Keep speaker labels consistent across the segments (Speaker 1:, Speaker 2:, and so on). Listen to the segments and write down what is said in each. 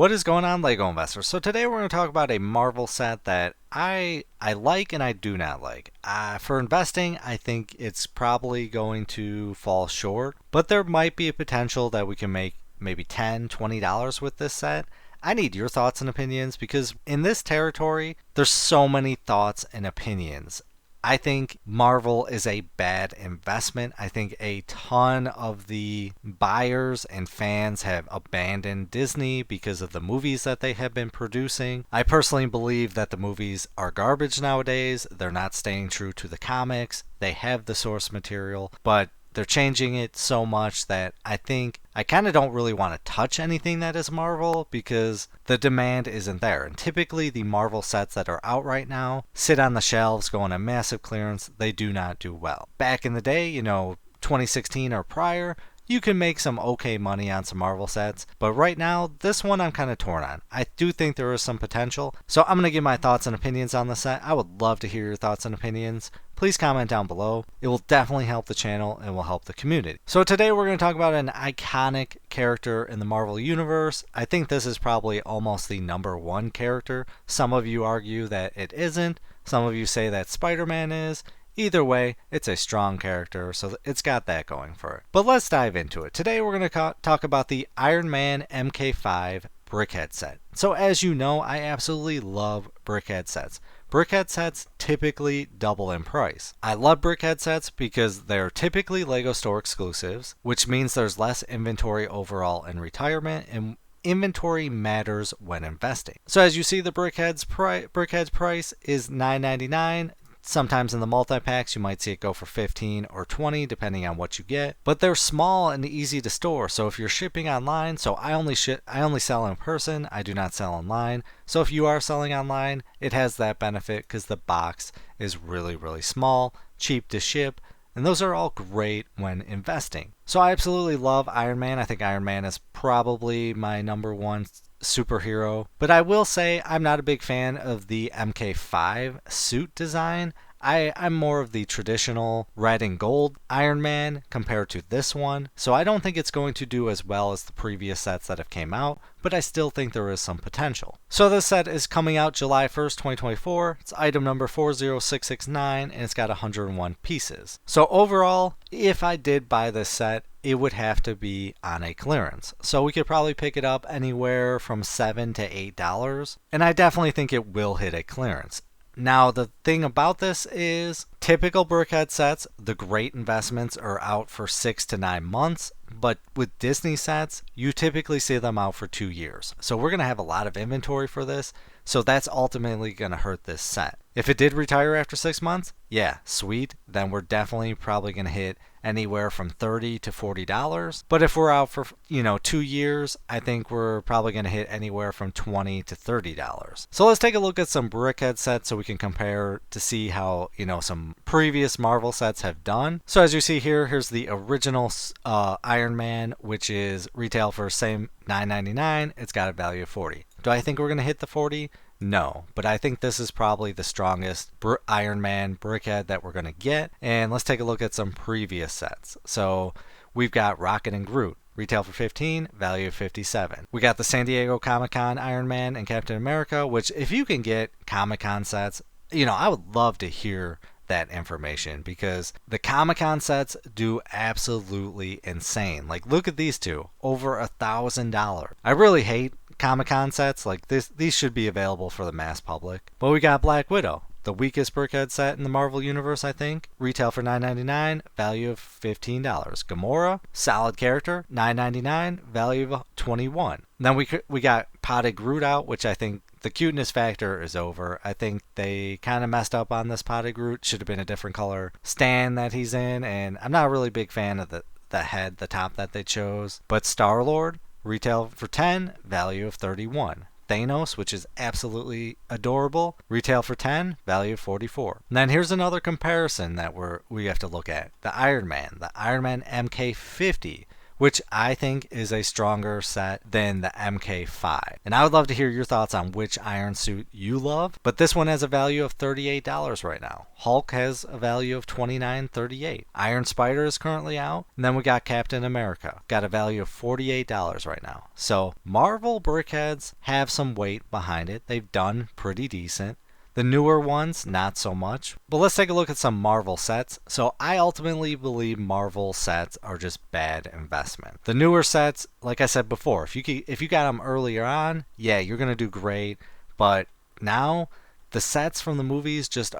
Speaker 1: What is going on, Lego investors? So today we're going to talk about a Marvel set that I like and I do not like. For investing, I think it's probably going to fall short, but there might be a potential that we can make maybe $10, $20 with this set. I need your thoughts and opinions because in this territory, there's so many thoughts and opinions. I think Marvel is a bad investment. I think a ton of the buyers and fans have abandoned Disney because of the movies that they have been producing. I personally believe that the movies are garbage nowadays. They're not staying true to the comics. They have the source material, but they're changing it so much that I think I kind of don't really want to touch anything that is Marvel because the demand isn't there. And typically the Marvel sets that are out right now sit on the shelves, go on a massive clearance. They do not do well. Back in the day, 2016 or prior, you can make some okay money on some Marvel sets, but right now, this one I'm kind of torn on. I do think there is some potential, so I'm going to give my thoughts and opinions on the set. I would love to hear your thoughts and opinions. Please comment down below. It will definitely help the channel and will help the community. So today we're going to talk about an iconic character in the Marvel Universe. I think this is probably almost the #1 character. Some of you argue that it isn't. Some of you say that Spider-Man is. Either way, it's a strong character, so it's got that going for it. But let's dive into it. Today we're going to talk about the Iron Man MK5 BrickHeadz set. So as you know, I absolutely love BrickHeadz sets. BrickHeadz sets typically double in price. I love BrickHeadz sets because they're typically LEGO store exclusives, which means there's less inventory overall in retirement, and inventory matters when investing. So as you see, the BrickHeadz price is $9.99. Sometimes in the multi-packs, you might see it go for 15 or 20 depending on what you get. But they're small and easy to store. So if you're shipping online, so I only sell in person, I do not sell online. So if you are selling online, it has that benefit because the box is really, really small, cheap to ship, and those are all great when investing. So I absolutely love Iron Man. I think Iron Man is probably my #1 superhero, but I will say I'm not a big fan of the MK5 suit design. I'm more of the traditional red and gold Iron Man compared to this one, so I don't think it's going to do as well as the previous sets that have came out, but I still think there is some potential. So this set is coming out July 1st, 2024. It's item number 40669 and it's got 101 pieces. So overall, if I did buy this set, it would have to be on a clearance. So we could probably pick it up anywhere from $7 to $8, and I definitely think it will hit a clearance. Now, the thing about this is typical BrickHeadz sets, the great investments are out for 6 to 9 months, but with Disney sets, you typically see them out for 2 years. So we're going to have a lot of inventory for this, so that's ultimately going to hurt this set. If it did retire after 6 months, yeah, sweet, then we're definitely probably going to hit anywhere from $30 to $40. But if we're out for 2 years, I think we're probably going to hit anywhere from $20 to $30. So let's take a look at some BrickHeadz sets so we can compare to see how some previous Marvel sets have done. So as you see here, here's the original Iron Man, which is retail for same $9.99. It's got a value of $40. Do I think we're going to hit the 40? No, but I think this is probably the strongest Iron Man BrickHeadz that we're going to get. And let's take a look at some previous sets. So we've got Rocket and Groot. Retail for 15, value of 57. We got the San Diego Comic-Con Iron Man and Captain America, which if you can get Comic-Con sets, I would love to hear that information because the Comic-Con sets do absolutely insane. Like, look at these two, over $1,000. I really hate Comic-Con sets like this. These should be available for the mass public. But we got Black Widow, the weakest BrickHeadz set in the Marvel Universe, I think. Retail for $9.99, value of $15. Gamora, solid character, $9.99, value of $21. Then we got Potted Groot out, which I think the cuteness factor is over. I think they kind of messed up on this Potted Groot. Should have been a different color stand that he's in, and I'm not a really big fan of the top that they chose. But Star-Lord, retail for 10, value of 31. Thanos, which is absolutely adorable, retail for 10, value of 44. And then here's another comparison that we have to look at. The Iron Man MK50, which I think is a stronger set than the MK5. And I would love to hear your thoughts on which iron suit you love, but this one has a value of $38 right now. Hulk has a value of $29.38. Iron Spider is currently out, and then we got Captain America, got a value of $48 right now. So Marvel BrickHeadz have some weight behind it. They've done pretty decent. The newer ones, not so much. But let's take a look at some Marvel sets. So I ultimately believe Marvel sets are just bad investment. The newer sets, like I said before, if you got them earlier on, yeah, you're gonna do great. But now the sets from the movies just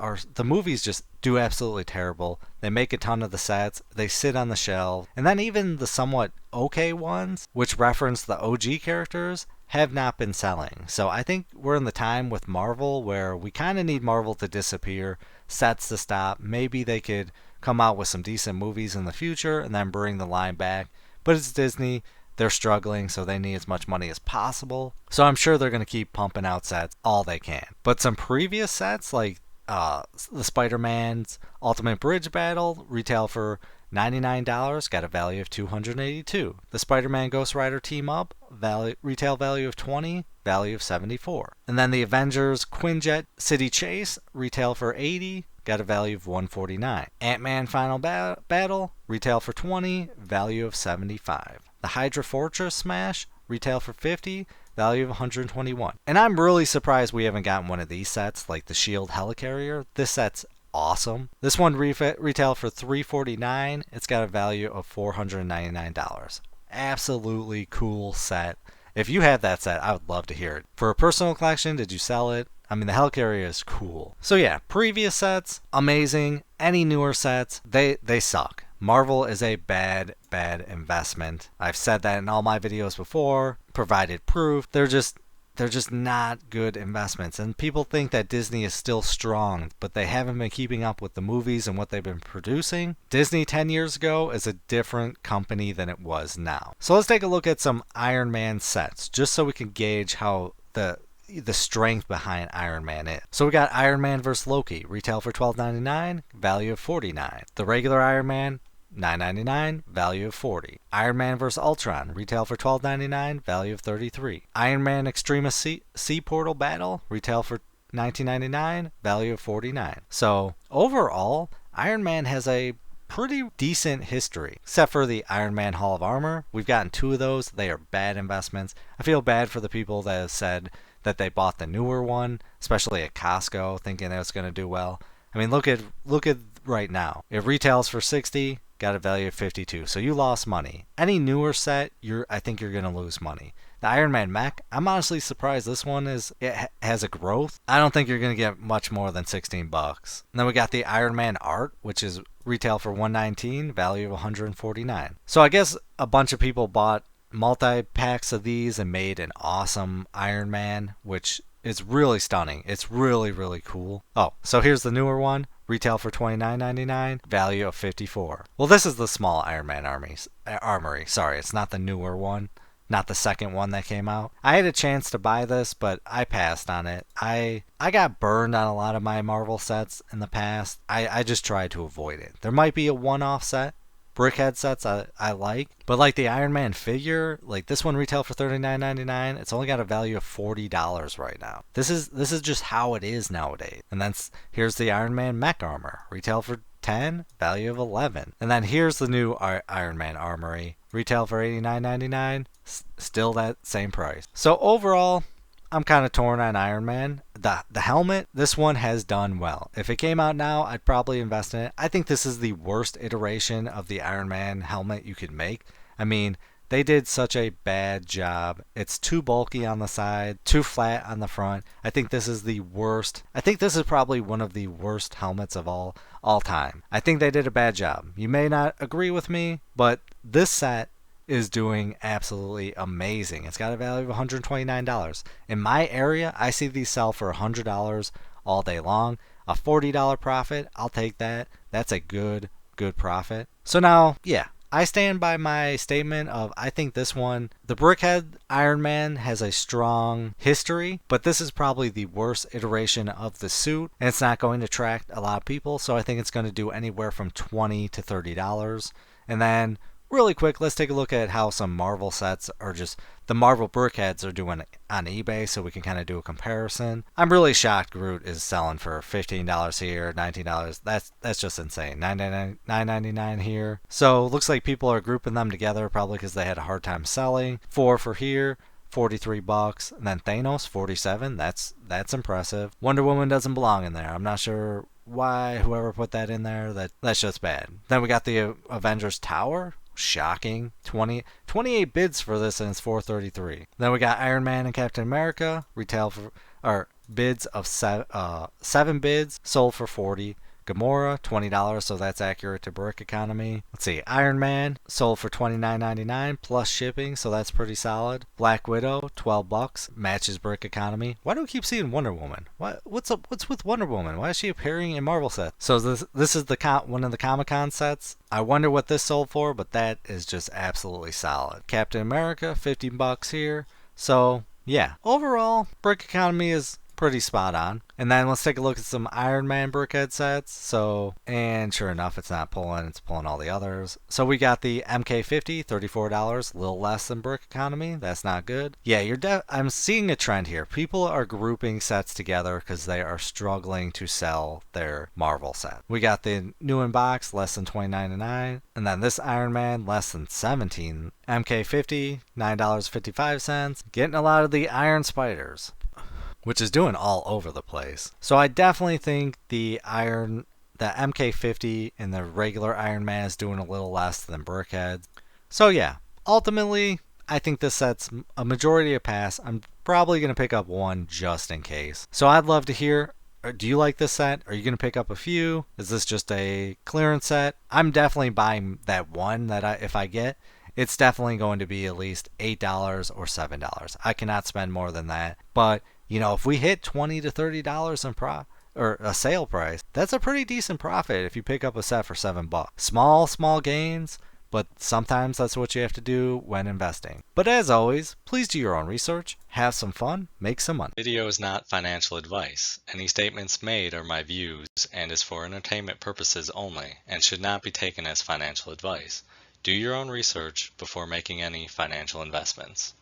Speaker 1: do absolutely terrible. They make a ton of the sets, they sit on the shelf, and then even the somewhat okay ones, which reference the OG characters, have not been selling. So I think we're in the time with Marvel where we kind of need Marvel to disappear, sets to stop. Maybe they could come out with some decent movies in the future and then bring the line back. But it's Disney. They're struggling, so they need as much money as possible. So I'm sure they're going to keep pumping out sets all they can. But some previous sets, like the Spider-Man's Ultimate Bridge Battle, retail for $99, got a value of $282. The Spider-Man Ghost Rider Team Up, retail value of $20, value of $74. And then the Avengers Quinjet City Chase, retail for $80, got a value of $149. Ant-Man Final Battle, retail for $20, value of $75. The Hydra Fortress Smash, retail for $50, value of $121. And I'm really surprised we haven't gotten one of these sets, like the Shield Helicarrier. This set's awesome. This one retail for $349. It's got a value of $499. Absolutely cool set. If you have that set, I would love to hear it. For a personal collection, did you sell it? I mean, the Helicarrier is cool. So yeah, previous sets, amazing. Any newer sets, they suck. Marvel is a bad investment. I've said that in all my videos before, provided proof. They're just not good investments. And people think that Disney is still strong, but they haven't been keeping up with the movies and what they've been producing. Disney 10 years ago is a different company than it was now. So let's take a look at some Iron Man sets, just so we can gauge how the strength behind Iron Man is. So we got Iron Man vs. Loki, retail for $12.99, value of $49. The regular Iron Man, $9.99, value of $40. Iron Man vs. Ultron, retail for $12.99, value of $33. Iron Man Extremis Sea Portal Battle, retail for $19.99, value of $49. So overall, Iron Man has a pretty decent history, except for the Iron Man Hall of Armor. We've gotten 2 of those. They are bad investments. I feel bad for the people that have said that they bought the newer one, especially at Costco, thinking that it's going to do well. I mean, look at right now. It retails for $60, got a value of $52. So you lost money. Any newer set, I think you're going to lose money. The Iron Man mech, I'm honestly surprised this one has a growth. I don't think you're going to get much more than $16. And then we got the Iron Man art, which is retail for $119, value of $149. So I guess a bunch of people bought multi-packs of these and made an awesome Iron Man, which is really stunning. It's really, really cool. Oh, so here's the newer one. Retail for $29.99, value of $54. Well, this is the small Iron Man armory. Sorry, it's not the newer one, not the second one that came out. I had a chance to buy this, but I passed on it. I got burned on a lot of my Marvel sets in the past. I just tried to avoid it. There might be a one-off set. BrickHeadz sets I like, but like the Iron Man figure, like this one retail for $39.99. It's only got a value of $40 right now. This is just how it is nowadays. And then here's the Iron Man mech armor, retail for $10, value of $11. And then here's the new Iron Man armory, retail for $89.99, still that same price. So overall, I'm kind of torn on Iron Man. The helmet, this one has done well. If it came out now, I'd probably invest in it. I think this is the worst iteration of the Iron Man helmet you could make. I mean, they did such a bad job. It's too bulky on the side, too flat on the front. I think this is the worst. I think this is probably one of the worst helmets of all time. I think they did a bad job. You may not agree with me, but this set is doing absolutely amazing. It's got a value of $129. In my area, I see these sell for $100 all day long. A $40 profit, I'll take that. That's a good profit. So now, yeah, I stand by my statement of I think this one, the BrickHeadz Iron Man has a strong history, but this is probably the worst iteration of the suit, and it's not going to attract a lot of people, so I think it's going to do anywhere from $20 to $30. And then really quick, let's take a look at how some Marvel sets are just the Marvel BrickHeadz are doing on eBay so we can kind of do a comparison. I'm really shocked Groot is selling for $15 here, $19. That's just insane. $9.99 here. So looks like people are grouping them together probably because they had a hard time selling. 4 for here. $43, and then Thanos 47. That's impressive. Wonder Woman doesn't belong in there. I'm not sure why whoever put that in there. That's just bad. Then we got the Avengers Tower. Shocking. 28 bids for this, and it's 433. Then we got Iron Man and Captain America. Retail for bids of 7 bids, sold for 40. Gamora, $20, so that's accurate to brick economy. Let's see, Iron Man sold for $29.99 plus shipping, so that's pretty solid. Black Widow, $12, matches brick economy. Why do we keep seeing Wonder Woman? What's with Wonder Woman? Why is she appearing in Marvel sets? So this is one of the Comic-Con sets. I wonder what this sold for, but that is just absolutely solid. Captain America, $15 here. So yeah, overall, brick economy is pretty spot on. And then let's take a look at some Iron Man BrickHeadz sets. And sure enough, it's pulling all the others. So we got the MK5, $34, a little less than brick economy. That's not good. Yeah, I'm seeing a trend here. People are grouping sets together because they are struggling to sell their Marvel set. We got the new in box, less than $29.99. And then this Iron Man, less than $17. MK50, $9.55. Getting a lot of the Iron Spiders, which is doing all over the place. So I definitely think the MK50 and the regular Iron Man is doing a little less than BrickHeadz. So yeah, ultimately, I think this set's a majority a pass. I'm probably going to pick up one just in case. So I'd love to hear, do you like this set? Are you going to pick up a few? Is this just a clearance set? I'm definitely buying that one if I get. It's definitely going to be at least $8 or $7. I cannot spend more than that. But if we hit $20 to $30 in or a sale price, that's a pretty decent profit if you pick up a set for $7. Small gains, but sometimes that's what you have to do when investing. But as always, please do your own research, have some fun, make some money.
Speaker 2: Video is not financial advice. Any statements made are my views and is for entertainment purposes only and should not be taken as financial advice. Do your own research before making any financial investments.